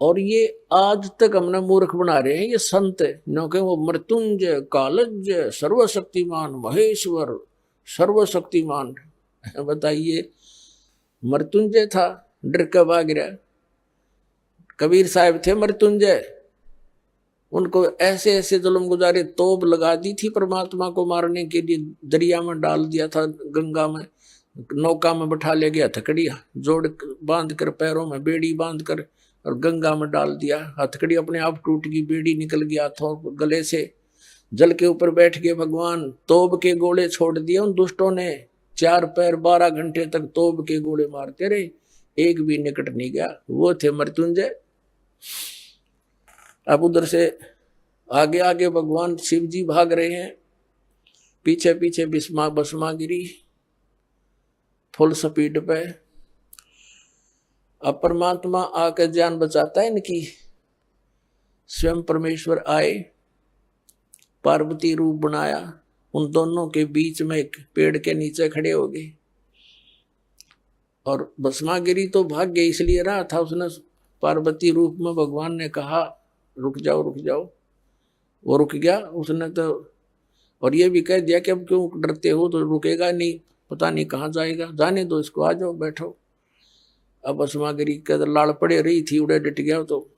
और ये आज तक हमने मूर्ख बना रहे हैं ये संत, क्योंकि वो मृत्युंजय, कालज्ञ, सर्वशक्तिमान, महेश्वर, सर्वशक्तिमान। बताइए, मृत्युंजय था, डर के भाग गया। कबीर साहब थे मृत्युंजय, उनको ऐसे ऐसे जुल्म गुजारे, तोप लगा दी थी परमात्मा को मारने के लिए, दरिया में डाल दिया था, गंगा में, नौका में बैठा ले गया, हथकड़िया जोड़ बांध कर, पैरों में बेड़ी बांध कर और गंगा में डाल दिया। हथकड़ी अपने आप टूट गई, बेड़ी निकल गया हाथों गले से, जल के ऊपर बैठ गए भगवान। तोप के गोले छोड़ दिए उन दुष्टों ने, 4 पैर 12 घंटे तक तोप के गोले मारते रहे, एक भी निकट नहीं गया। वो थे मृत्युंजय। अब उधर से आगे आगे भगवान शिव जी भाग रहे हैं, पीछे पीछे भस्मा गिरी फुल स्पीड पे। अब परमात्मा आकर जान बचाता है इनकी। स्वयं परमेश्वर आए, पार्वती रूप बनाया, उन दोनों के बीच में एक पेड़ के नीचे खड़े हो गए। और भस्मागिरी तो भाग्य इसलिए रहा था, उसने पार्वती रूप में भगवान ने कहा रुक जाओ रुक जाओ, वो रुक गया उसने तो। और ये भी कह दिया कि अब क्यों डरते हो, तो रुकेगा नहीं, पता नहीं कहाँ जाएगा, जाने दो इसको, आ जाओ बैठो। अब भस्मागिरी के लाड़ पड़े रही थी, उड़े डट गया। तो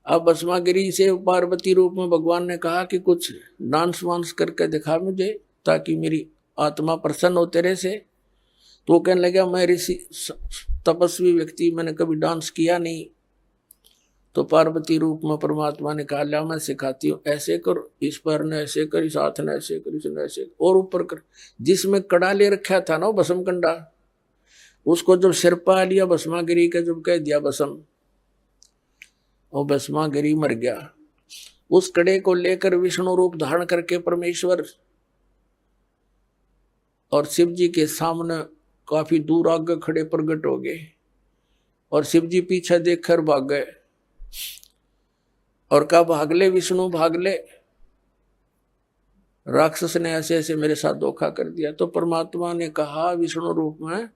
अब भस्मागिरी से पार्वती रूप में भगवान ने कहा कि कुछ डांस वांस करके दिखा मुझे, ताकि मेरी आत्मा प्रसन्न हो तेरे से। तो वो कहने लगा, मैं ऋषि तपस्वी व्यक्ति, मैंने कभी डांस किया नहीं। तो पार्वती रूप में परमात्मा ने कहा, ला मैं सिखाती हूँ, ऐसे कर, इस पैर ने ऐसे कर, इस हाथ ने ऐसे कर, इसने ऐसे और ऊपर कर। जिसमें कड़ा ले रखा था ना भस्म कंडा, उसको जब सिर पा लिया भस्मागिरी का, जब कह दिया भस्म, और भस्मागिरी मर गया। उस कड़े को लेकर विष्णु रूप धारण करके परमेश्वर और शिव जी के सामने काफी दूर आगे खड़े प्रकट हो गए। और शिव जी पीछे देखकर भाग गए और कहा, भागले विष्णु भागले, राक्षस ने ऐसे ऐसे मेरे साथ धोखा कर दिया। तो परमात्मा ने कहा विष्णु रूप में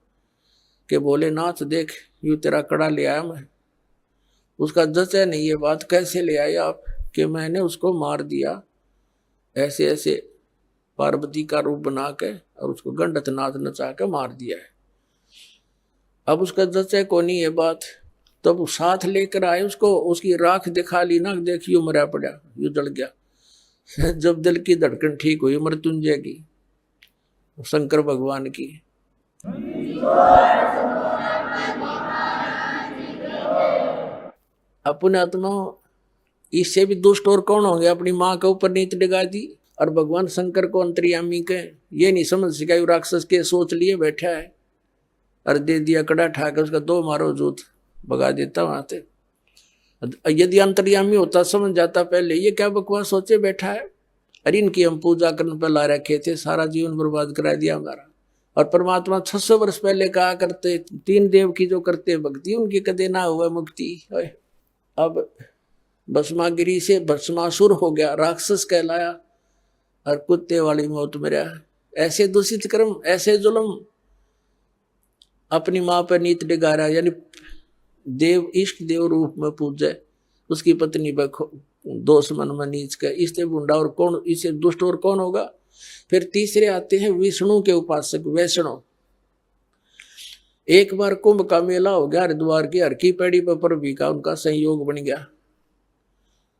कि भोलेनाथ देख, यू तेरा कड़ा ले आया मैं। उसका जचा नहीं ये बात, कैसे ले आए आप, कि मैंने उसको मार दिया ऐसे ऐसे, पार्वती का रूप बना के, और उसको गंडत नाथ नचा के मार दिया है। अब उसका जचे को नहीं ये बात, तब तो साथ लेकर आए उसको, उसकी राख दिखा ली ना, देखियो मरा पड़ा, यू जल गया। जब दिल की धड़कन ठीक हुई मृत्युंजय की, शंकर भगवान की। अपने आत्मा इससे भी दुष्ट और कौन होंगे, अपनी माँ के ऊपर नीत डिगा दी। और भगवान शंकर को अंतर्यामी के ये नहीं समझ सका, राक्षस के सोच लिए बैठा है, और दे दिया कड़ा ठाकर, उसका 2 मारो जूत भगा देता वहां से। यदि अंतर्यामी होता समझ जाता पहले, ये क्या बकवास सोचे बैठा है, अरे इनकी हम पूजा करने पर ला रखे थे, सारा जीवन बर्बाद करा दिया हमारा। और परमात्मा 600 वर्ष पहले कहा करते, 3 देव की जो करते भक्ति, उनकी कदे ना हुआ मुक्ति। अब भस्मागिरी से भस्मासुर हो गया, राक्षस कहलाया, और कुत्ते वाली मौत मरा। ऐसे दूषित कर्म, ऐसे जुल्म, अपनी माँ पर नीत डिगा रहा, यानी देव इष्ट देव रूप में पूजे, उसकी पत्नी पर दोष मन में नीच का, इससे बुंडा और कौन, इससे दुष्ट और कौन होगा। फिर तीसरे आते हैं विष्णु के उपासक वैष्णव। एक बार कुंभ का मेला हो गया हरिद्वार की, हर की पैड़ी पर भी का उनका संयोग बन गया।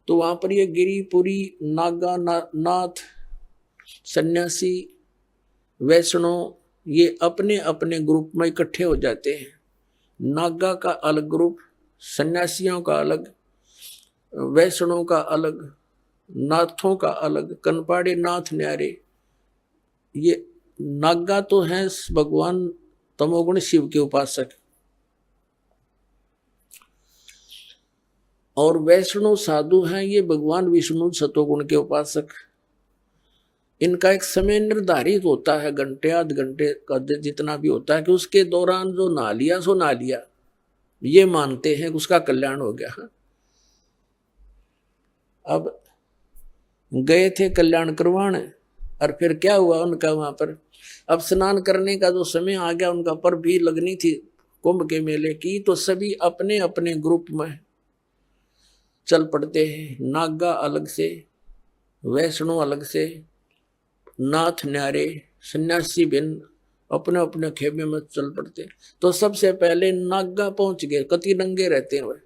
तो वहां पर ये गिरिपुरी नागा नाथ सन्यासी वैष्णव ये अपने अपने ग्रुप में इकट्ठे हो जाते हैं। नागा का अलग ग्रुप, सन्यासियों का अलग, वैष्णव का अलग, नाथों का अलग, कनपाड़े नाथ न्यारे। ये नागा तो हैं भगवान तमोगुण शिव के उपासक, और वैष्णव साधु हैं ये भगवान विष्णु सतोगुण के उपासक। इनका एक समय निर्धारित होता है, घंटे आध घंटे का जितना भी होता है, कि उसके दौरान जो नहा लिया सो नहा लिया, ये मानते हैं कि उसका कल्याण हो गया। अब गए थे कल्याण करवाने, और फिर क्या हुआ उनका वहां पर, अब स्नान करने का जो समय आ गया उनका, पर भी लगनी थी कुंभ के मेले की, तो सभी अपने अपने ग्रुप में चल पड़ते हैं। नागा अलग से, वैष्णव अलग से, नाथ न्यारे, सन्यासी भिन्न अपने अपने खेमे में चल पड़ते। तो सबसे पहले नागा पहुंच गए, कति नंगे रहते हैं,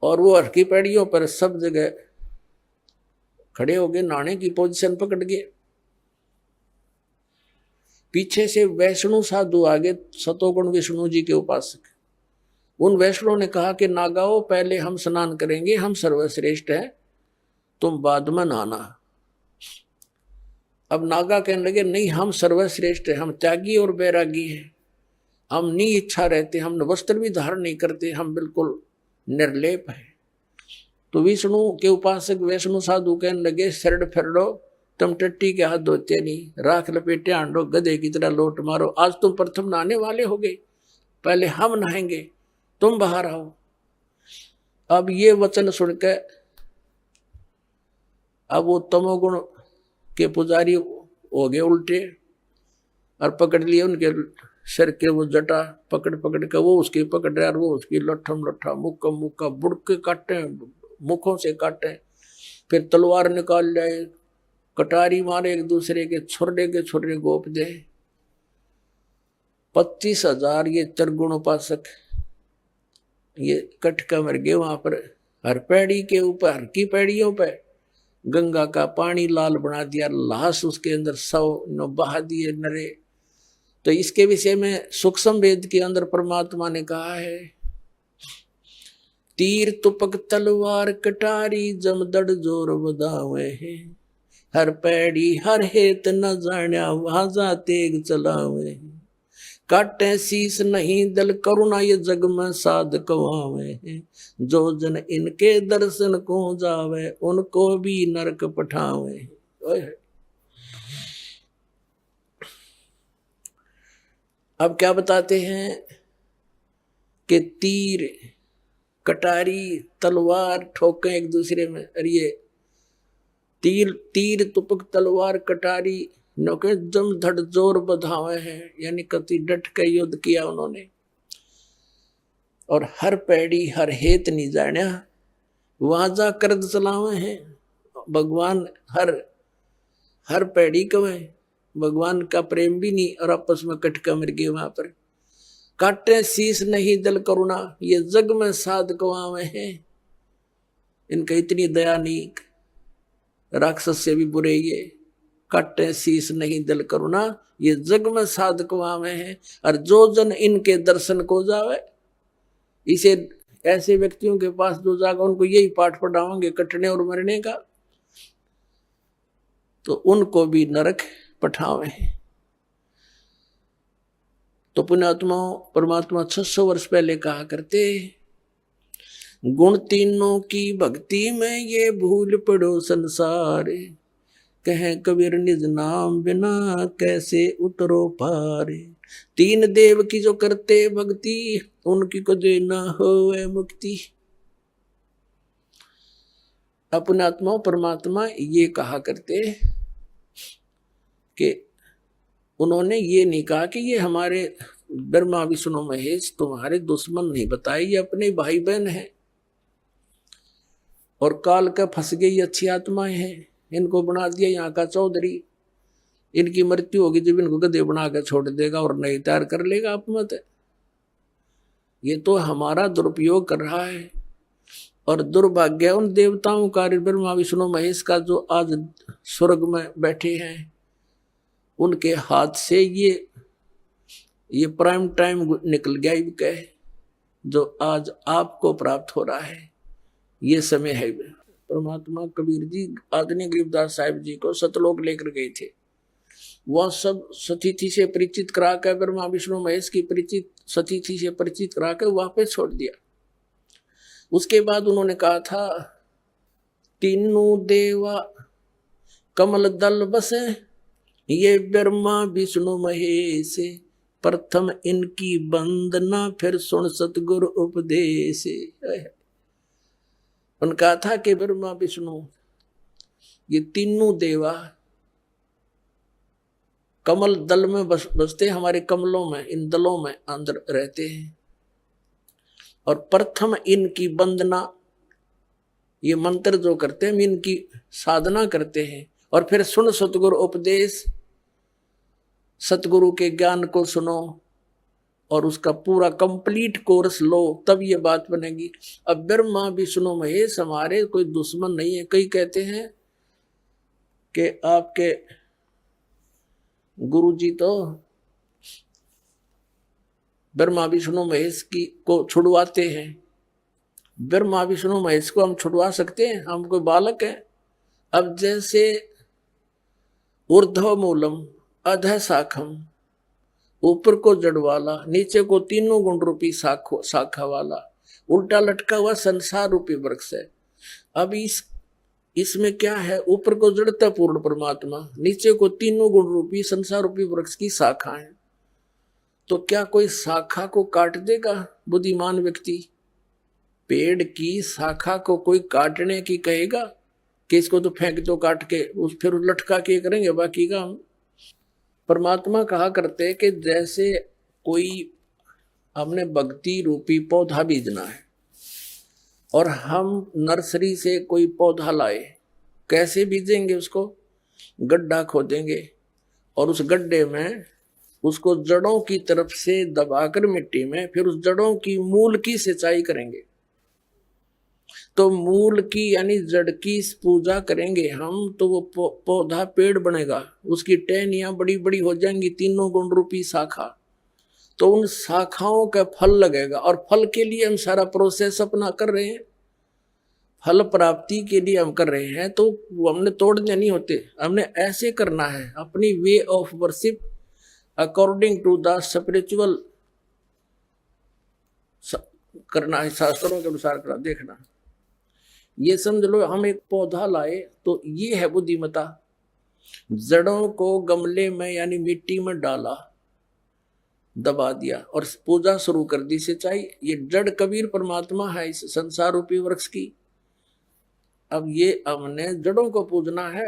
और वो हरकी पैड़ियों पर सब जगह खड़े हो गए, नहाने की पोजीशन पकड़ गए। पीछे से वैष्णु साधु आगे, सतोगुण विष्णु जी के उपासक। उन वैष्णव ने कहा कि नागाओं पहले हम स्नान करेंगे, हम सर्वश्रेष्ठ हैं, तुम बाद में नहाना। अब नागा कहने लगे नहीं, हम सर्वश्रेष्ठ हैं, हम त्यागी और बैरागी हैं, हम नहीं इच्छा रहते, हम वस्त्र भी धारण नहीं करते, हम बिल्कुल निर्लेप है। तो विष्णु के उपासक वैष्णु साधु कहने लगे शरण फेरो, तुम टट्टी के हाथ धोते नहीं, राख लपेटे आंडो, गधे की तरह लोट मारो, आज तुम प्रथम नहाने वाले हो गए, पहले हम नहाएंगे, तुम बाहर आओ। अब ये वचन सुनकर अब वो तमोगुण के पुजारी हो गए उल्टे, और पकड़ लिए उनके सिर के वो जटा, पकड़ पकड़ के वो उसकी पकड़ रहे, और वो उसकी लठम लठा मुक्का मुक्का बुड़के काटे, मुखों से काटे, फिर तलवार निकाल जाए, कटारी मारे, एक दूसरे के छुर्रे गोप दे। 25,000 ये चरगुण उपासक ये कटका मर गए वहां पर। हर पैड़ी के ऊपर, हर की पैड़ियों पर गंगा का पानी लाल बना दिया, लाश उसके अंदर 100 बहा दिए नरे। तो इसके विषय में सूक्ष्म वेद के अंदर परमात्मा ने कहा है, तीर तुपक तलवार कटारी जमदड़ जोर बदावे है, हर पैड़ी हर हेत न जान्या वहां जा तेग चलावे, काटे शीस नहीं दल करुणा ये जग में साध कवावे है, जो जन इनके दर्शन को जावे उनको भी नरक पठावे। अब क्या बताते हैं कि तीर कटारी तलवार ठोके एक दूसरे में, अरे ये तीर तुपक तलवार कटारी नौके जम धड़ जोर बधावे हैं, यानी कति डट के युद्ध किया उन्होंने। और हर पैड़ी हर हेत नहीं जान्या वहां जा कर्द चलावे हैं। भगवान हर पैड़ी कवे, भगवान का प्रेम भी नहीं, और आपस में कटका मर गए वहां पर। काटे शीस नहीं दल करुणा ये जग में साध कवावे हैं, इनका इतनी दया नहीं, राक्षस से भी बुरे ये। काटे शीस नहीं दल करुणा ये जग में साध कवावे हैं, और जो जन इनके दर्शन को जावे, इसे ऐसे व्यक्तियों के पास जो जागा उनको यही पाठ पढ़ाओगे कटने और मरने का, तो उनको भी नरक पठावे हैं। तो पुण्यात्मा परमात्मा 600 वर्ष पहले कहा करते, गुण तीनों की भक्ति में ये भूल पड़ो संसार, कहे कबीर निज नाम बिना कैसे उतरो पार, तीन देव की जो करते भक्ति उनकी कदे न होवे मुक्ति। अपने आत्मा परमात्मा ये कहा करते कि उन्होंने ये नहीं कहा कि ये हमारे ब्रह्मा विष्णु महेश तुम्हारे दुश्मन नहीं बताए, ये अपने भाई बहन हैं और काल का फंस गई अच्छी आत्माएं हैं, इनको बना दिया यहाँ का चौधरी, इनकी मृत्यु होगी जब इनको गधे बना कर छोड़ देगा और नई तैयार कर लेगा आप मत। ये तो हमारा दुरुपयोग कर रहा है। और दुर्भाग्य उन देवताओं का, ब्रह्मा विष्णु महेश का, जो आज स्वर्ग में बैठे हैं, उनके हाथ से ये प्राइम टाइम निकल गया इनका, जो आज आपको प्राप्त हो रहा है। ये समय है। परमात्मा कबीर जी आदरणीय गरीबदास साहिब जी को सतलोक लेकर गए थे। वह सब सतिथि से परिचित करा कर, ब्रह्मा विष्णु महेश की परिचित सतिथि से परिचित करा कर वापस छोड़ दिया। उसके बाद उन्होंने कहा था, तीनों देवा कमल दल बसे, ये ब्रह्मा विष्णु महेश, प्रथम इनकी वंदना फिर सुन सतगुरु उपदेश। उन्होंने कहा था कि ब्रह्मा विष्णु ये तीनों देवा कमल दल में बसते, हमारे कमलों में, इन दलों में अंदर रहते हैं। और प्रथम इनकी वंदना, ये मंत्र जो करते हैं इनकी साधना करते हैं। और फिर सुन सतगुरु उपदेश, सतगुरु के ज्ञान को सुनो और उसका पूरा कंप्लीट कोर्स लो, तब ये बात बनेगी। अब ब्रह्मा विष्णु महेश हमारे कोई दुश्मन नहीं है। कई कहते हैं कि आपके गुरु जी तो ब्रह्मा विष्णु महेश को छुड़वाते हैं। ब्रह्मा विष्णु महेश को हम छुड़वा सकते हैं? हम कोई बालक हैं? अब जैसे ऊर्ध्व मूलम अधः शाखम, ऊपर को जड़ वाला, नीचे को तीनों गुण रूपी शाखा वाला, उल्टा लटका हुआ संसार रूपी वृक्ष है। अब इसमें क्या है? ऊपर को जड़ता पूर्ण परमात्मा, नीचे को तीनों गुण रूपी संसार रूपी वृक्ष की शाखा है। तो क्या कोई शाखा को काट देगा बुद्धिमान व्यक्ति? पेड़ की शाखा को कोई काटने की कहेगा कि इसको तो फेंक दो काट के, फिर लटका के करेंगे बाकी का हम? परमात्मा कहा करते कि जैसे कोई हमने भक्ति रूपी पौधा बीजना है और हम नर्सरी से कोई पौधा लाए, कैसे बीजेंगे? उसको गड्ढा खोदेंगे और उस गड्ढे में उसको जड़ों की तरफ से दबाकर मिट्टी में, फिर उस जड़ों की मूल की सिंचाई करेंगे। तो मूल की यानी जड़ की पूजा करेंगे हम, तो वो पौधा पेड़ बनेगा, उसकी टहनियां बड़ी बड़ी हो जाएंगी, तीनों गुण रूपी शाखा। तो उन शाखाओं का फल लगेगा और फल के लिए हम सारा प्रोसेस अपना कर रहे हैं, फल प्राप्ति के लिए हम कर रहे हैं। तो वो हमने तोड़ने नहीं होते, हमने ऐसे करना है, अपनी way of worship according to the spiritual करना है, शास्त्रों के अनुसार करना। देखना, ये समझ लो हम एक पौधा लाए तो ये है बुद्धिमता। जड़ों को गमले में यानी मिट्टी में डाला, दबा दिया और पूजा शुरू कर दी, सिंचाई। ये जड़ कबीर परमात्मा है इस संसार रूपी वृक्ष की। अब ये हमने जड़ों को पूजना है,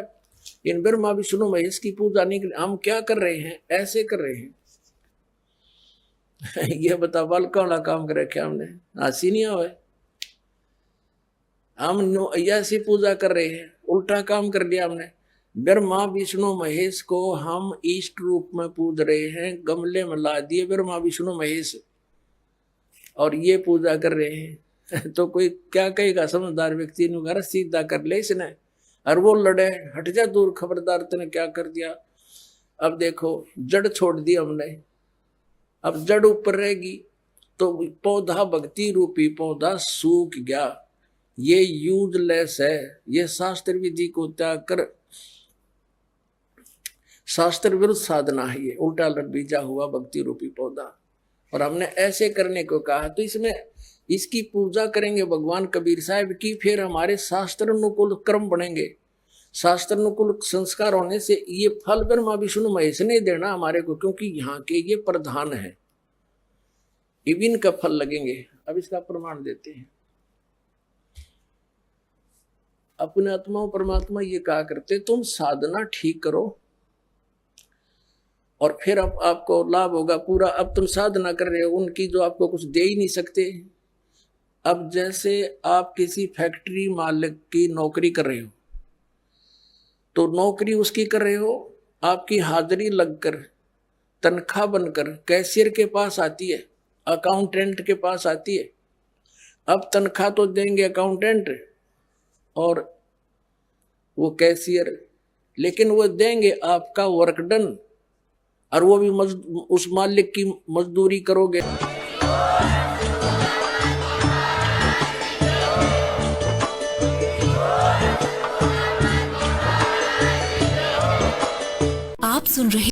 इन ब्रह्मा विष्णु महेश की पूजा नहीं कर। हम क्या कर रहे हैं? ऐसे कर रहे हैं। ये बता, बालका वाला काम करे क्या हमने? हंसी नहीं आवे? हम ऐसी पूजा कर रहे हैं, उल्टा काम कर लिया हमने। ब्रह्मा विष्णु महेश को हम इष्ट रूप में पूज रहे हैं, गमले में ला दिए ब्रह्मा विष्णु महेश और ये पूजा कर रहे हैं। तो कोई क्या कहेगा? समझदार व्यक्ति ने घर सीधा कर ले इसने, और वो लड़े, हट जा दूर, खबरदार तूने क्या कर दिया। अब देखो, जड़ छोड़ दी हमने, अब जड़ ऊपर रहेगी तो पौधा, भक्ति रूपी पौधा सूख गया, ये यूजलेस है। ये शास्त्र विधि को त्याग कर शास्त्र विरुद्ध साधना है, ये उल्टा लट बीजा हुआ भक्ति रूपी पौधा। और हमने ऐसे करने को कहा, तो इसमें इसकी पूजा करेंगे भगवान कबीर साहब की, फिर हमारे शास्त्र अनुकूल कर्म बनेंगे। शास्त्र अनुकूल संस्कार होने से ये फल ब्रह्मा विष्णु महेश ने देना हमारे को, क्योंकि यहाँ के ये प्रधान है, इविन का फल लगेंगे। अब इसका प्रमाण देते हैं। अपने आत्मा परमात्मा ये कहा करते, तुम साधना ठीक करो और फिर अब आपको लाभ होगा पूरा। अब तुम साधना कर रहे हो उनकी जो आपको कुछ दे ही नहीं सकते। अब जैसे आप किसी फैक्ट्री मालिक की नौकरी कर रहे हो, तो नौकरी उसकी कर रहे हो, आपकी हाजिरी लगकर तनख्वाह बनकर कैशियर के पास आती है, अकाउंटेंट के पास आती है। अब तनख्वाह तो देंगे अकाउंटेंट और वो कैशियर, लेकिन वो देंगे आपका वर्क डन, और वो भी उस मालिक की मजदूरी करोगे। आप सुन रहे